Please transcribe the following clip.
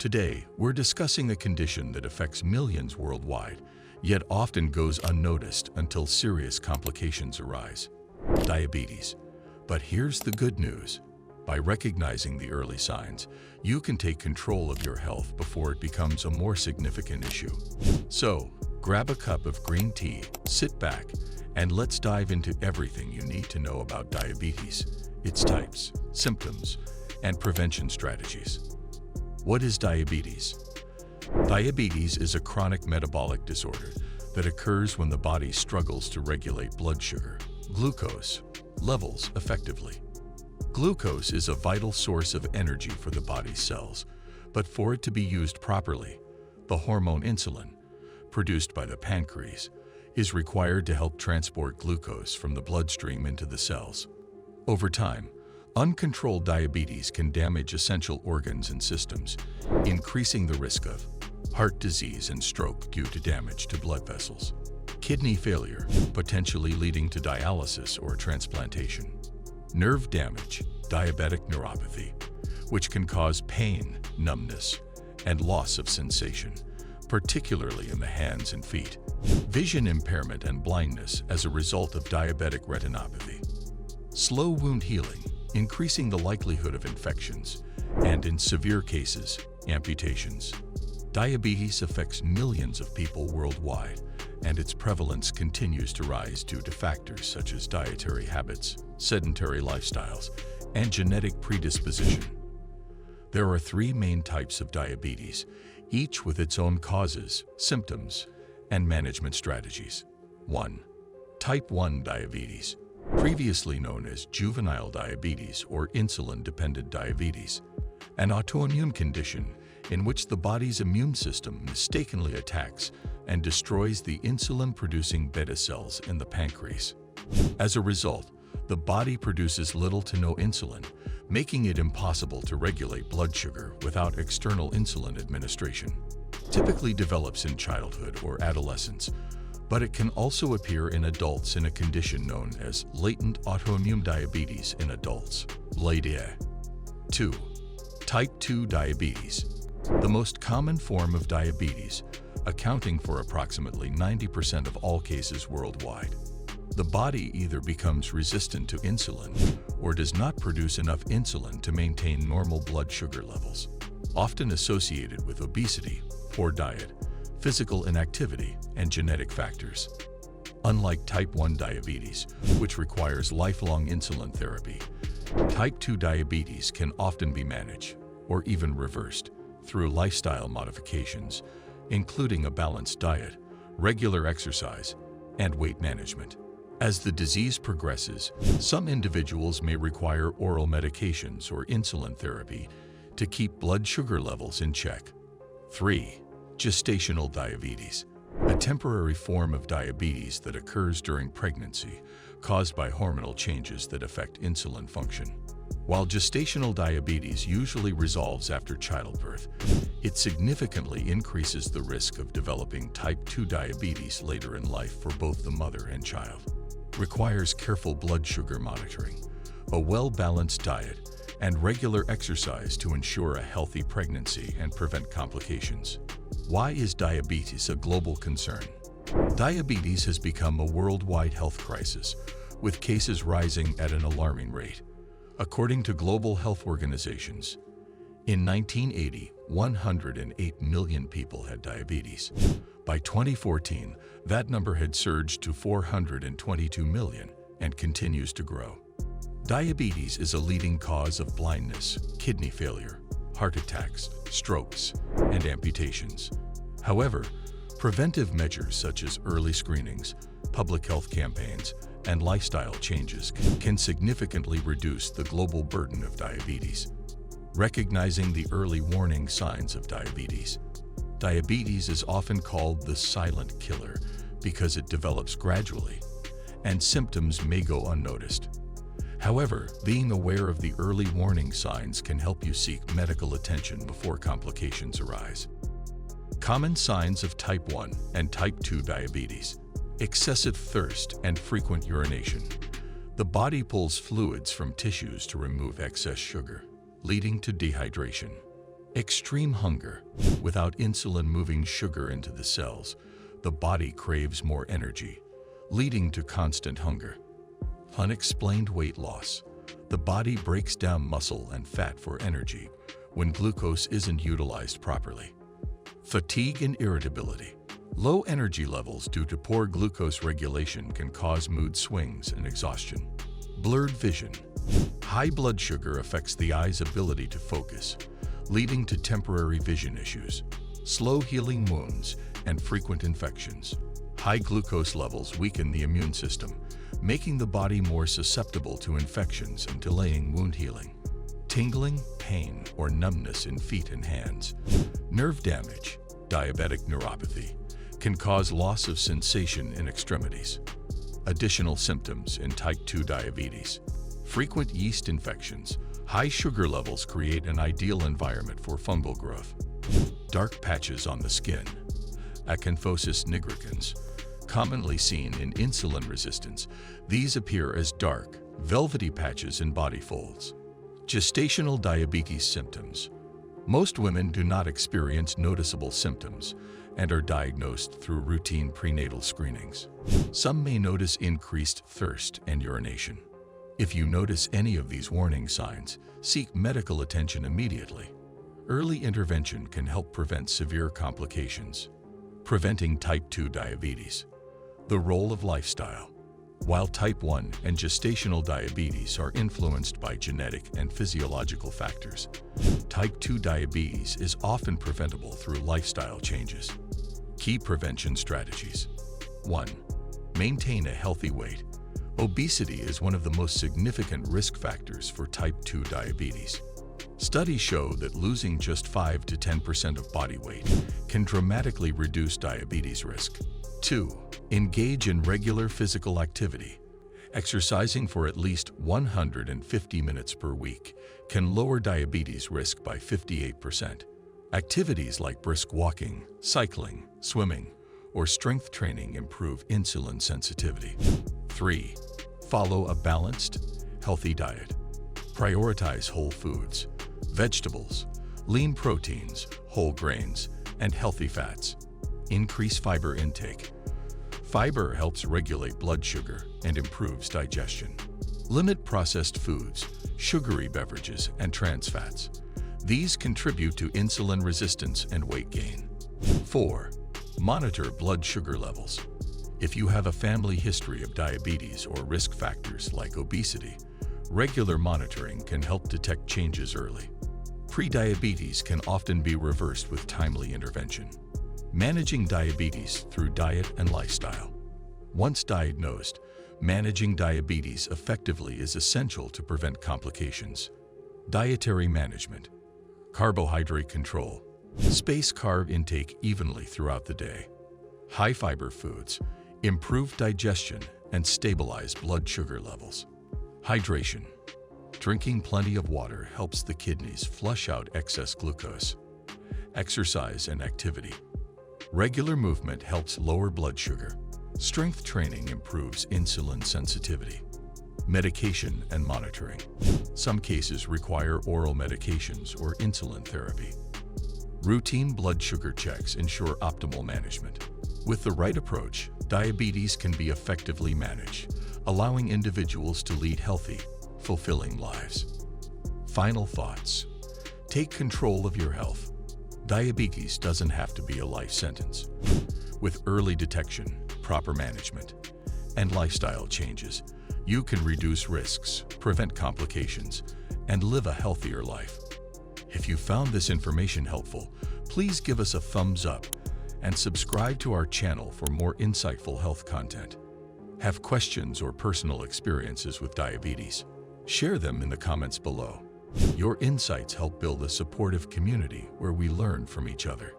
Today, we're discussing a condition that affects millions worldwide, yet often goes unnoticed until serious complications arise: diabetes. But here's the good news. By recognizing the early signs, you can take control of your health before it becomes a more significant issue. So, grab a cup of green tea, sit back, and let's dive into everything you need to know about diabetes, its types, symptoms, and prevention strategies. What is diabetes? Diabetes is a chronic metabolic disorder that occurs when the body struggles to regulate blood sugar, glucose, levels effectively. Glucose is a vital source of energy for the body's cells, but for it to be used properly, the hormone insulin, produced by the pancreas, is required to help transport glucose from the bloodstream into the cells. Over time, uncontrolled diabetes can damage essential organs and systems, increasing the risk of heart disease and stroke due to damage to blood vessels, kidney failure, potentially leading to dialysis or transplantation, nerve damage, diabetic neuropathy, which can cause pain, numbness, and loss of sensation, particularly in the hands and feet, vision impairment and blindness as a result of diabetic retinopathy, slow wound healing, increasing the likelihood of infections, and in severe cases, amputations. Diabetes affects millions of people worldwide, and its prevalence continues to rise due to factors such as dietary habits, sedentary lifestyles, and genetic predisposition. There are three main types of diabetes, each with its own causes, symptoms, and management strategies. 1. Type 1 diabetes, previously known as juvenile diabetes or insulin-dependent diabetes, an autoimmune condition in which the body's immune system mistakenly attacks and destroys the insulin-producing beta cells in the pancreas. As a result, the body produces little to no insulin, making it impossible to regulate blood sugar without external insulin administration. Typically develops in childhood or adolescence, but it can also appear in adults in a condition known as latent autoimmune diabetes in adults, LADA. 2. Type 2 diabetes, the most common form of diabetes, accounting for approximately 90% of all cases worldwide. The body either becomes resistant to insulin or does not produce enough insulin to maintain normal blood sugar levels, often associated with obesity, poor diet, physical inactivity, and genetic factors. Unlike type 1 diabetes, which requires lifelong insulin therapy, type 2 diabetes can often be managed, or even reversed, through lifestyle modifications, including a balanced diet, regular exercise, and weight management. As the disease progresses, some individuals may require oral medications or insulin therapy to keep blood sugar levels in check. 3. Gestational diabetes, a temporary form of diabetes that occurs during pregnancy, caused by hormonal changes that affect insulin function. While gestational diabetes usually resolves after childbirth, it significantly increases the risk of developing type 2 diabetes later in life for both the mother and child. Requires careful blood sugar monitoring, a well-balanced diet, and regular exercise to ensure a healthy pregnancy and prevent complications. Why is diabetes a global concern? Diabetes has become a worldwide health crisis, with cases rising at an alarming rate. According to global health organizations, in 1980, 108 million people had diabetes. By 2014, that number had surged to 422 million and continues to grow. Diabetes is a leading cause of blindness, kidney failure, heart attacks, strokes, and amputations. However, preventive measures such as early screenings, public health campaigns, and lifestyle changes can significantly reduce the global burden of diabetes. Recognizing the early warning signs of diabetes. Diabetes is often called the silent killer because it develops gradually, and symptoms may go unnoticed. However, being aware of the early warning signs can help you seek medical attention before complications arise. Common signs of type 1 and type 2 diabetes. Excessive thirst and frequent urination. The body pulls fluids from tissues to remove excess sugar, leading to dehydration. Extreme hunger. Without insulin moving sugar into the cells, the body craves more energy, leading to constant hunger. Unexplained weight loss. The body breaks down muscle and fat for energy when glucose isn't utilized properly. Fatigue and irritability. Low energy levels due to poor glucose regulation can cause mood swings and exhaustion. Blurred vision. High blood sugar affects the eye's ability to focus, leading to temporary vision issues, slow healing wounds, and frequent infections. High glucose levels weaken the immune system, making the body more susceptible to infections and delaying wound healing. Tingling, pain, or numbness in feet and hands. Nerve damage. Diabetic neuropathy can cause loss of sensation in extremities. Additional symptoms in type 2 diabetes. Frequent yeast infections. High sugar levels create an ideal environment for fungal growth. Dark patches on the skin. Acanthosis nigricans. Commonly seen in insulin resistance, these appear as dark, velvety patches in body folds. Gestational diabetes symptoms. Most women do not experience noticeable symptoms and are diagnosed through routine prenatal screenings. Some may notice increased thirst and urination. If you notice any of these warning signs, seek medical attention immediately. Early intervention can help prevent severe complications. Preventing type 2 diabetes. The role of lifestyle. While type 1 and gestational diabetes are influenced by genetic and physiological factors, type 2 diabetes is often preventable through lifestyle changes. Key prevention strategies. 1. Maintain a healthy weight. Obesity is one of the most significant risk factors for type 2 diabetes. Studies show that losing just 5 to 10% of body weight can dramatically reduce diabetes risk. 2. Engage in regular physical activity. Exercising for at least 150 minutes per week can lower diabetes risk by 58%. Activities like brisk walking, cycling, swimming, or strength training improve insulin sensitivity. 3. Follow a balanced, healthy diet. Prioritize whole foods, vegetables, lean proteins, whole grains, and healthy fats. Increase fiber intake. Fiber helps regulate blood sugar and improves digestion. Limit processed foods, sugary beverages, and trans fats. These contribute to insulin resistance and weight gain. 4. Monitor blood sugar levels. If you have a family history of diabetes or risk factors like obesity, regular monitoring can help detect changes early. Prediabetes can often be reversed with timely intervention. Managing diabetes through diet and lifestyle. Once diagnosed, managing diabetes effectively is essential to prevent complications. Dietary management. Carbohydrate control. Space carb intake evenly throughout the day. High fiber foods improve digestion and stabilize blood sugar levels. Hydration. Drinking plenty of water helps the kidneys flush out excess glucose. Exercise and activity. Regular movement helps lower blood sugar. Strength training improves insulin sensitivity. Medication and monitoring. Some cases require oral medications or insulin therapy. Routine blood sugar checks ensure optimal management. With the right approach, diabetes can be effectively managed, allowing individuals to lead healthy, fulfilling lives. Final thoughts. Take control of your health. Diabetes doesn't have to be a life sentence. With early detection, proper management, and lifestyle changes, you can reduce risks, prevent complications, and live a healthier life. If you found this information helpful, please give us a thumbs up and subscribe to our channel for more insightful health content. Have questions or personal experiences with diabetes? Share them in the comments below. Your insights help build a supportive community where we learn from each other.